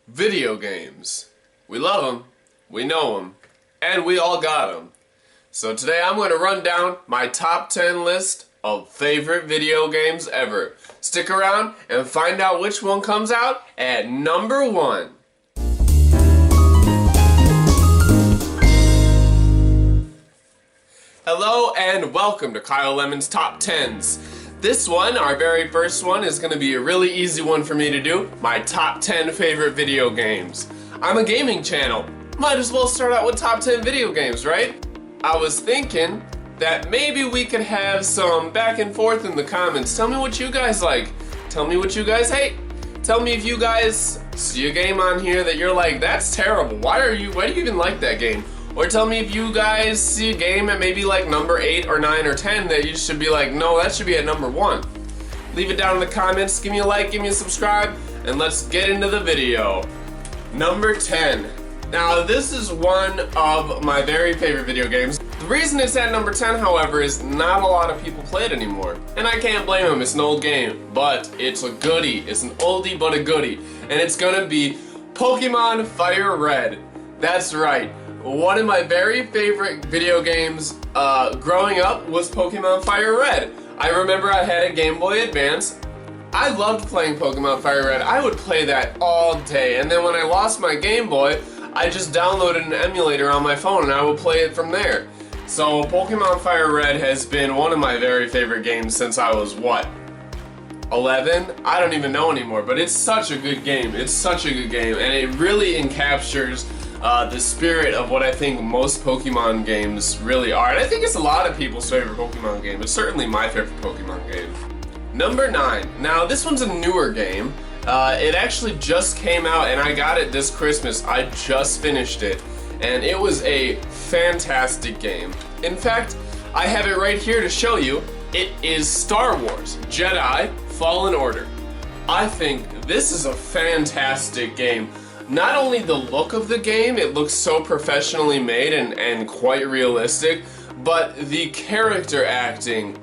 Video games. We love them, we know them, and we all got them. So today I'm going to run down my top 10 list of favorite video games ever. Stick around and find out which one comes out at number 1. Hello and welcome to Kyle Lemon's Top 10s. This one, our very first one, is going to be a really easy one for me to do. My top 10 favorite video games. I'm a gaming channel. Might as well start out with top 10 video games, right? I was thinking that maybe we could have some back and forth in the comments. Tell me what you guys like. Tell me what you guys hate. Tell me if you guys see a game on here that you're like, that's terrible. Why do you even like that game? Or tell me if you guys see a game at maybe like number 8 or 9 or 10 that you should be like, no, that should be at number 1. Leave it down in the comments, give me a like, give me a subscribe, and let's get into the video. Number 10. Now this is one of my very favorite video games. The reason it's at number 10, however, is not a lot of people play it anymore. And I can't blame them, it's an old game, but it's a goodie. It's an oldie but a goodie. And it's gonna be Pokemon Fire Red. That's right. One of my very favorite video games growing up was Pokemon Fire Red. I remember I had a Game Boy Advance. I loved playing Pokemon Fire Red. I would play that all day. And then when I lost my Game Boy, I just downloaded an emulator on my phone and I would play it from there. So Pokemon Fire Red has been one of my very favorite games since I was, what, 11? I don't even know anymore, but it's such a good game. It's such a good game, and it really encaptures the spirit of what I think most Pokemon games really are. And I think it's a lot of people's favorite Pokemon game. It's certainly my favorite Pokemon game. Number 9. Now this one's a newer game. It actually just came out and I got it this Christmas. I just finished it. And it was a fantastic game. In fact, I have it right here to show you. It is Star Wars Jedi Fallen Order. I think this is a fantastic game. Not only the look of the game, it looks so professionally made and quite realistic, but the character acting,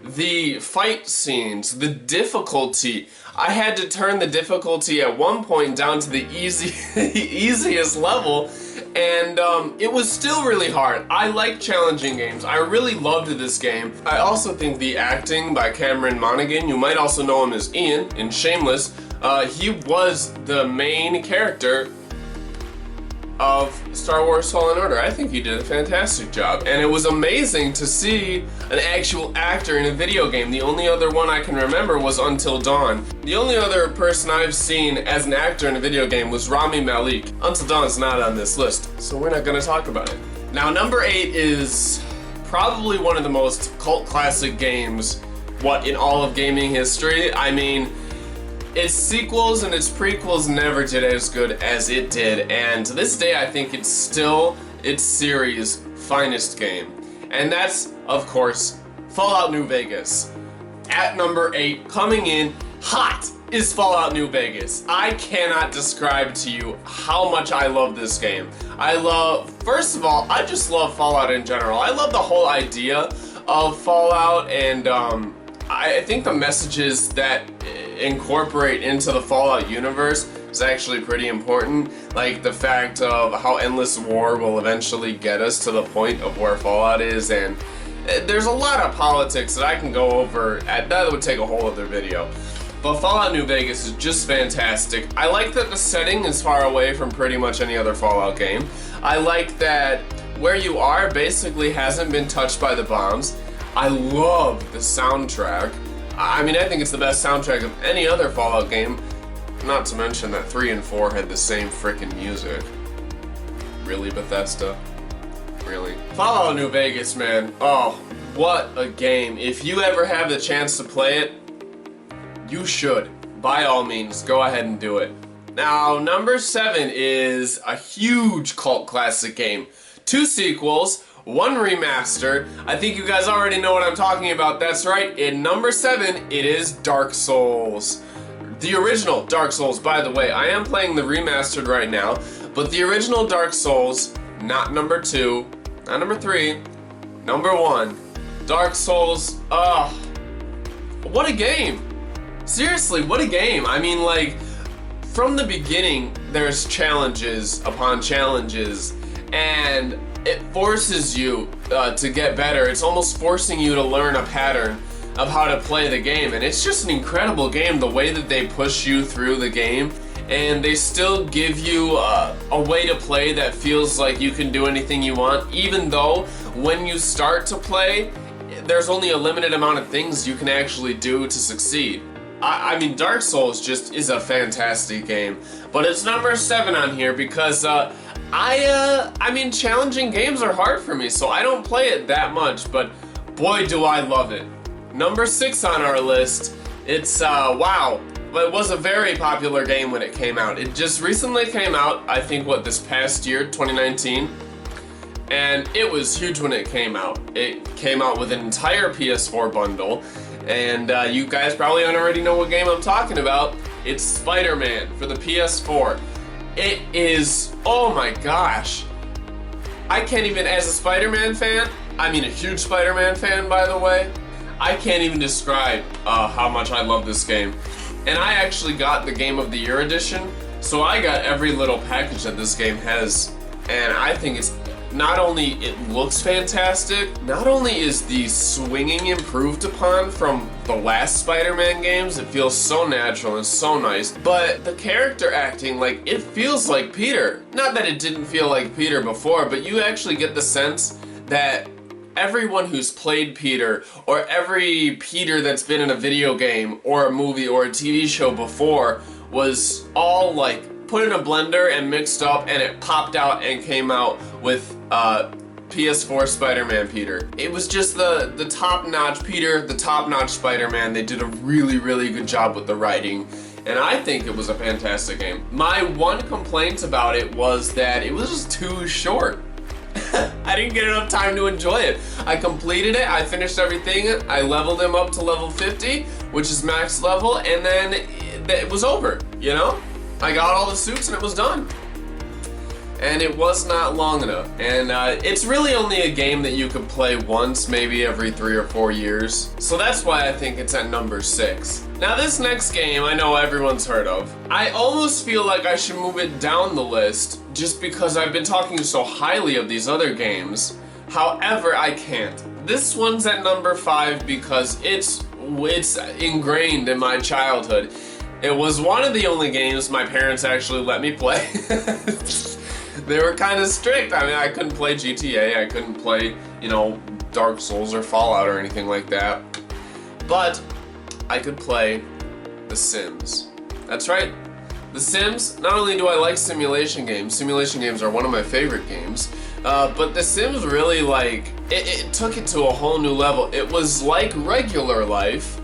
the fight scenes, the difficulty. I had to turn the difficulty at one point down to the easiest level, and it was still really hard. I like challenging games. I really loved this game. I also think the acting by Cameron Monaghan, you might also know him as Ian in Shameless, he was the main character of Star Wars Fallen Order. I think he did a fantastic job, and it was amazing to see an actual actor in a video game. The only other one I can remember was Until Dawn. The only other person I've seen as an actor in a video game was Rami Malek. Until Dawn's not on this list, so we're not going to talk about it. Now number 8 is probably one of the most cult classic games, in all of gaming history. I mean, its sequels and its prequels never did as good as it did, and to this day I think it's still its series' finest game. And that's, of course, Fallout New Vegas. At number 8, coming in hot, is Fallout New Vegas. I cannot describe to you how much I love this game. First of all, I just love Fallout in general. I love the whole idea of Fallout, and I think the messages that incorporate into the Fallout universe is actually pretty important. Like the fact of how endless war will eventually get us to the point of where Fallout is, and there's a lot of politics that I can go over. That would take a whole other video. But Fallout New Vegas is just fantastic. I like that the setting is far away from pretty much any other Fallout game. I like that where you are basically hasn't been touched by the bombs. I love the soundtrack. I mean, I think it's the best soundtrack of any other Fallout game. Not to mention that 3 and 4 had the same frickin' music. Really, Bethesda? Really? Fallout New Vegas, man. Oh, what a game. If you ever have the chance to play it, you should. By all means, go ahead and do it. Now, number 7 is a huge cult classic game. 2 sequels, 1 remastered. I think you guys already know what I'm talking about. That's right, in number 7, it is Dark Souls. The original Dark Souls, by the way. I am playing the remastered right now, but the original Dark Souls, not number 2, not number 3, number 1. Dark Souls, what a game. Seriously, what a game. I mean, like, from the beginning, there's challenges upon challenges, and it forces you to get better. It's almost forcing you to learn a pattern of how to play the game, and it's just an incredible game, the way that they push you through the game, and they still give you a way to play that feels like you can do anything you want, even though when you start to play, there's only a limited amount of things you can actually do to succeed. I mean, Dark Souls just is a fantastic game, but it's number 7 on here because I mean, challenging games are hard for me, so I don't play it that much, but boy do I love it. Number 6 on our list, it's WoW. It was a very popular game when it came out. It just recently came out, I think, this past year, 2019, and it was huge when it came out. It came out with an entire PS4 bundle, and you guys probably already know what game I'm talking about. It's Spider-Man for the PS4. It is, oh my gosh. I can't even, as a Spider-Man fan, I mean a huge Spider-Man fan by the way, I can't even describe how much I love this game. And I actually got the Game of the Year edition, so I got every little package that this game has, and I think it's not only it looks fantastic, not only is the swinging improved upon from the last Spider-Man games, it feels so natural and so nice, but the character acting, like, it feels like Peter. Not that it didn't feel like Peter before, but you actually get the sense that everyone who's played Peter, or every Peter that's been in a video game or a movie or a TV show before, was all like put in a blender and mixed up, and it popped out and came out with PS4 Spider-Man Peter. It was just the top-notch Peter, the top-notch Spider-Man. They did a really, really good job with the writing, and I think it was a fantastic game. My one complaint about it was that it was just too short. I didn't get enough time to enjoy it. I completed it, I finished everything, I leveled him up to level 50, which is max level, and then it was over, you know? I got all the suits and it was done. And it was not long enough. And it's really only a game that you could play once, maybe every 3 or 4 years. So that's why I think it's at number 6. Now this next game I know everyone's heard of. I almost feel like I should move it down the list just because I've been talking so highly of these other games. However, I can't. This one's at number 5 because it's ingrained in my childhood. It was one of the only games my parents actually let me play. They were kind of strict. I mean, I couldn't play GTA, I couldn't play, you know, Dark Souls or Fallout or anything like that. But I could play The Sims. That's right. The Sims, not only do I like simulation games are one of my favorite games, but The Sims really, like, it took it to a whole new level. It was like regular life,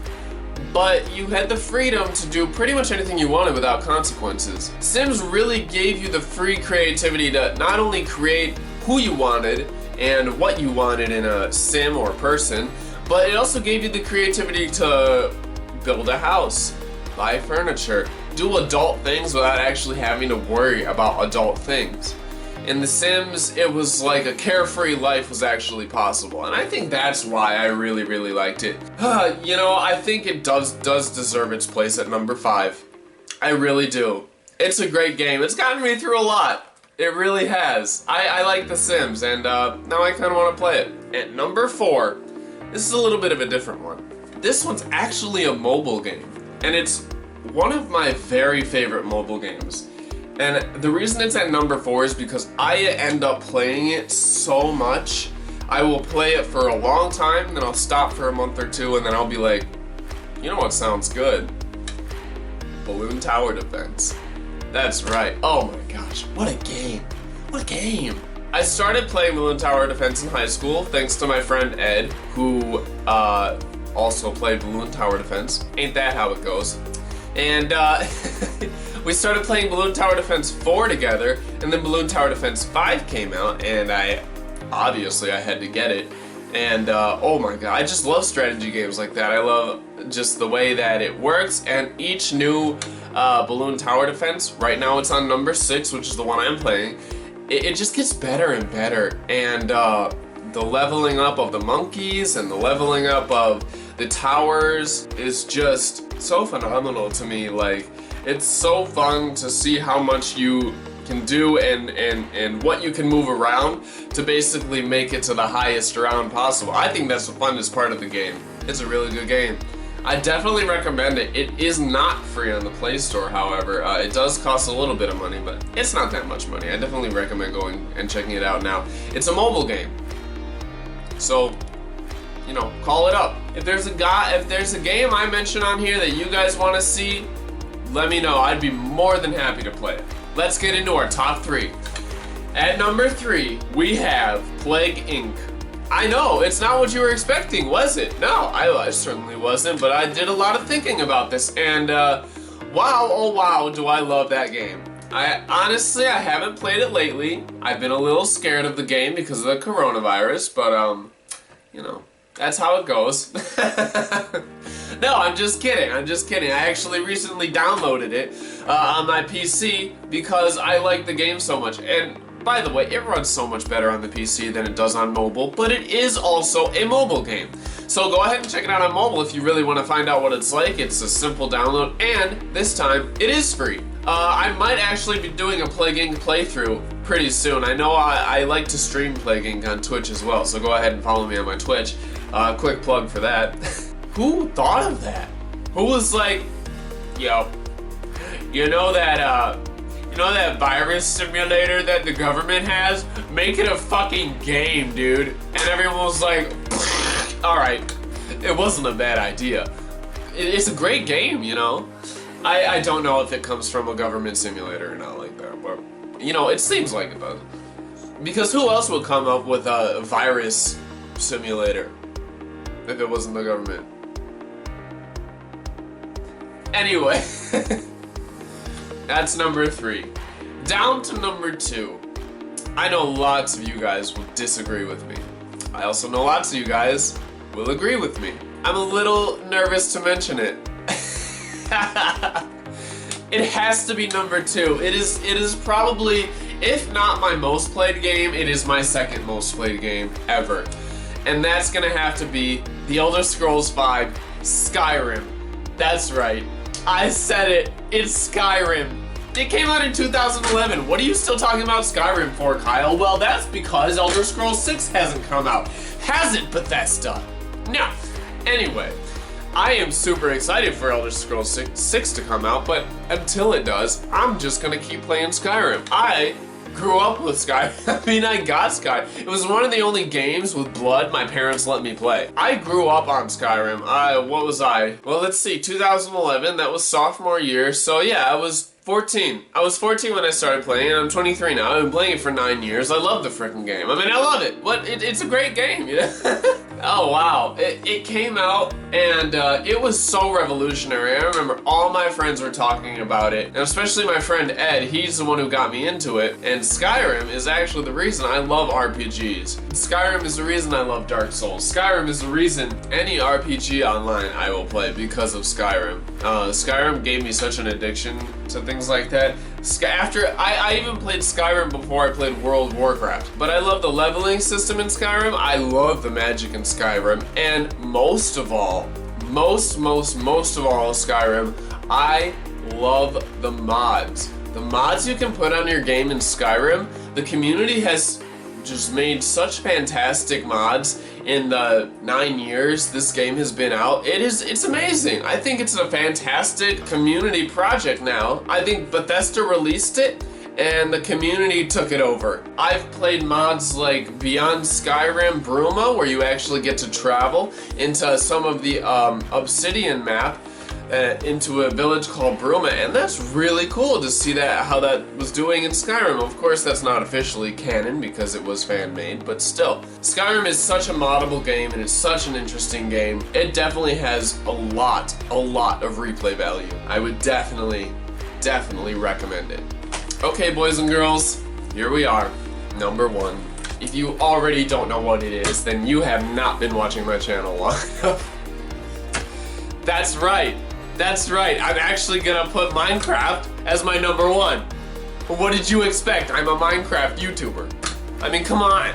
but you had the freedom to do pretty much anything you wanted without consequences. Sims really gave you the free creativity to not only create who you wanted and what you wanted in a sim or person, but it also gave you the creativity to build a house, buy furniture, do adult things without actually having to worry about adult things. In The Sims, it was like a carefree life was actually possible, and I think that's why I really, really liked it. You know, I think it does deserve its place at number 5. I really do. It's a great game. It's gotten me through a lot. It really has. I like The Sims, and now I kind of want to play it. At number 4, this is a little bit of a different one. This one's actually a mobile game, and it's one of my very favorite mobile games. And the reason it's at number 4 is because I end up playing it so much. I will play it for a long time, then I'll stop for a month or 2, and then I'll be like, you know what sounds good? Balloon Tower Defense. That's right. Oh my gosh, what a game. What a game. I started playing Balloon Tower Defense in high school thanks to my friend Ed, who also played Balloon Tower Defense. Ain't that how it goes? And we started playing Balloon Tower Defense 4 together, and then Balloon Tower Defense 5 came out, and I had to get it. And oh my god, I just love strategy games like that. I love just the way that it works, and each new Balloon Tower Defense, right now it's on number 6, which is the one I'm playing, it just gets better and better. And the leveling up of the monkeys and the leveling up of the towers is just so phenomenal to me. Like, It's so fun to see how much you can do and what you can move around to basically make it to the highest round possible. I think that's the funnest part of the game. It's a really good game. I definitely recommend it. It is not free on the Play Store, however. It does cost a little bit of money, but it's not that much money. I definitely recommend going and checking it out now. It's a mobile game. So, you know, call it up. If there's a game I mention on here that you guys want to see, let me know. I'd be more than happy to play it. Let's get into our top 3. At number 3, we have Plague Inc. I know, it's not what you were expecting, was it? No, I certainly wasn't, but I did a lot of thinking about this, and wow, oh wow, do I love that game. Honestly, I haven't played it lately. I've been a little scared of the game because of the coronavirus, but you know, that's how it goes. No, I'm just kidding. I actually recently downloaded it on my PC because I like the game so much. And by the way, it runs so much better on the PC than it does on mobile, but it is also a mobile game. So go ahead and check it out on mobile if you really want to find out what it's like. It's a simple download, and this time it is free. I might actually be doing a Plague Inc. playthrough pretty soon. I know I like to stream Plague Inc. on Twitch as well, so go ahead and follow me on my Twitch. Quick plug for that. Who thought of that? Who was like, yo, you know that virus simulator that the government has? Make it a fucking game, dude. And everyone was like, alright, it wasn't a bad idea. It's a great game, you know? I don't know if it comes from a government simulator or not like that, but, you know, it seems like it does. Because who else would come up with a virus simulator if it wasn't the government? Anyway, that's number 3. Down to number 2. I know lots of you guys will disagree with me. I also know lots of you guys will agree with me. I'm a little nervous to mention it. It has to be number 2. It is probably, if not my most played game, it is my second most played game ever. And that's gonna have to be The Elder Scrolls V Skyrim. That's right. I said it. It's Skyrim. It came out in 2011. What are you still talking about Skyrim for, Kyle? Well, that's because Elder Scrolls 6 hasn't come out. Hasn't, Bethesda? No. Anyway, I am super excited for Elder Scrolls 6 to come out, but until it does, I'm just gonna keep playing Skyrim. I grew up with Skyrim. I mean, I got Skyrim. It was one of the only games with blood my parents let me play. I grew up on Skyrim. What was I? Well, let's see, 2011, that was sophomore year, so yeah, I was 14. I was 14 when I started playing, and I'm 23 now. I've been playing it for 9 years. I love the frickin' game. I mean, I love it. It's a great game, you know? Oh, wow. It came out, and it was so revolutionary. I remember all my friends were talking about it, and especially my friend Ed. He's the one who got me into it, and Skyrim is actually the reason I love RPGs. Skyrim is the reason I love Dark Souls. Skyrim is the reason any RPG online I will play because of Skyrim. Skyrim gave me such an addiction to things like that. I even played Skyrim before I played World of Warcraft, but I love the leveling system in Skyrim. I love the magic in Skyrim, and most of all Skyrim, I love the mods. The mods you can put on your game in Skyrim, the community has just made such fantastic mods in the 9 years this game has been out. It's amazing. I think it's a fantastic community project now. I think Bethesda released it and the community took it over. I've played mods like Beyond Skyrim Bruma, where you actually get to travel into some of the Obsidian map, into a village called Bruma, and that's really cool to see how that was doing in Skyrim. Of course, that's not officially canon because it was fan-made, but still. Skyrim is such a moddable game, and it's such an interesting game. It definitely has a lot of replay value. I would definitely recommend it. Okay, boys and girls, here we are, number 1. If you already don't know what it is, then you have not been watching my channel long enough. That's right. I'm actually gonna put Minecraft as my number 1. What did you expect? I'm a Minecraft YouTuber. I mean, come on.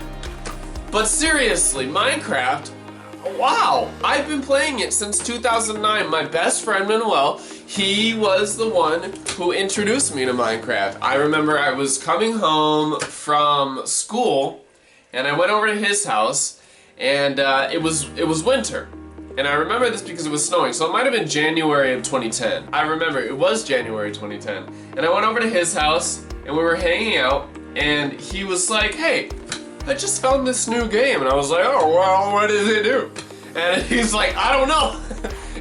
But seriously, Minecraft, wow. I've been playing it since 2009. My best friend Manuel, He was the one who introduced me to Minecraft. I remember I was coming home from school, and I went over to his house, and it was winter. And I remember this because it was snowing, so it might have been January of 2010. I remember it was January 2010. And I went over to his house, and we were hanging out, and he was like, hey, I just found this new game. And I was like, oh, well, what does it do? And he's like, I don't know.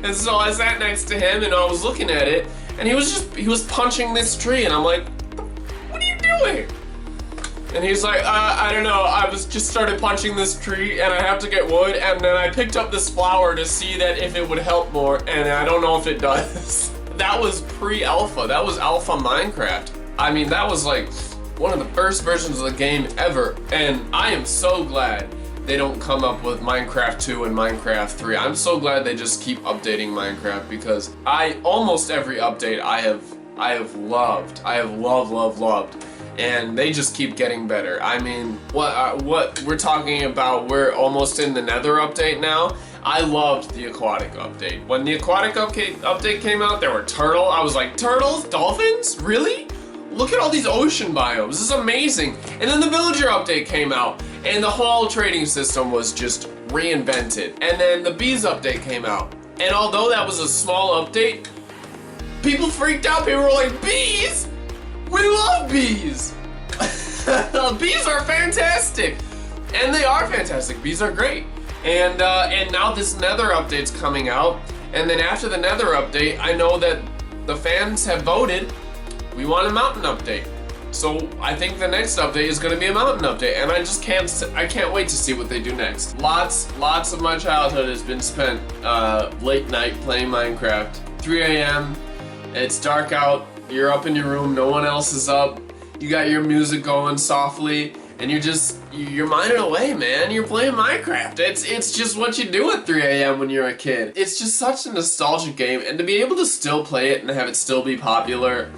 And so I sat next to him, and I was looking at it, and he was punching this tree, and I'm like, what are you doing? And he's like, I don't know, I just started punching this tree and I have to get wood, and then I picked up this flower to see that if it would help more, and I don't know if it does. That was pre-alpha, that was alpha Minecraft. I mean, that was like one of the first versions of the game ever, and I am so glad they don't come up with Minecraft 2 and Minecraft 3. I'm so glad they just keep updating Minecraft, because almost every update I have loved. I have loved. And they just keep getting better. I mean, what we're talking about, we're almost in the Nether update now. I loved the aquatic update. When the aquatic update came out, there were turtles. I was like, turtles? Dolphins? Really? Look at all these ocean biomes. This is amazing. And then the villager update came out, and the whole trading system was just reinvented. And then the bees update came out. And although that was a small update, people freaked out. People were like, bees? We love bees! Bees are fantastic! And they are fantastic. Bees are great. And now this Nether update's coming out. And then after the Nether update, I know that the fans have voted, we want a mountain update. So I think the next update is going to be a mountain update. And I can't wait to see what they do next. Lots of my childhood has been spent late night playing Minecraft. 3 a.m. It's dark out. You're up in your room, no one else is up, you got your music going softly, and you're minding away, man. You're playing Minecraft. It's just what you do at 3 a.m. when you're a kid. It's just such a nostalgic game, and to be able to still play it and have it still be popular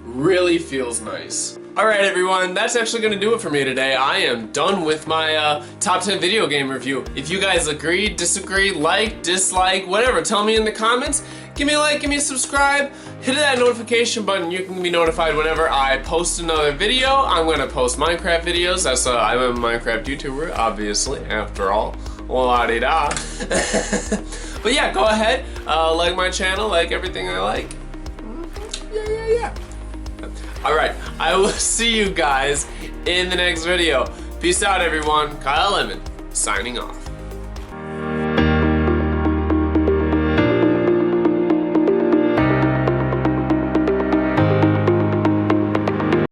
really feels nice. Alright everyone, that's actually going to do it for me today. I am done with my top 10 video game review. If you guys agree, disagree, like, dislike, whatever, tell me in the comments. Give me a like, give me a subscribe, hit that notification button. You can be notified whenever I post another video. I'm going to post Minecraft videos. I'm a Minecraft YouTuber, obviously, after all. La-di-da. But yeah, go ahead, like my channel, like everything I like. Yeah. Alright, I will see you guys in the next video. Peace out everyone. Kyle Lemon, signing off.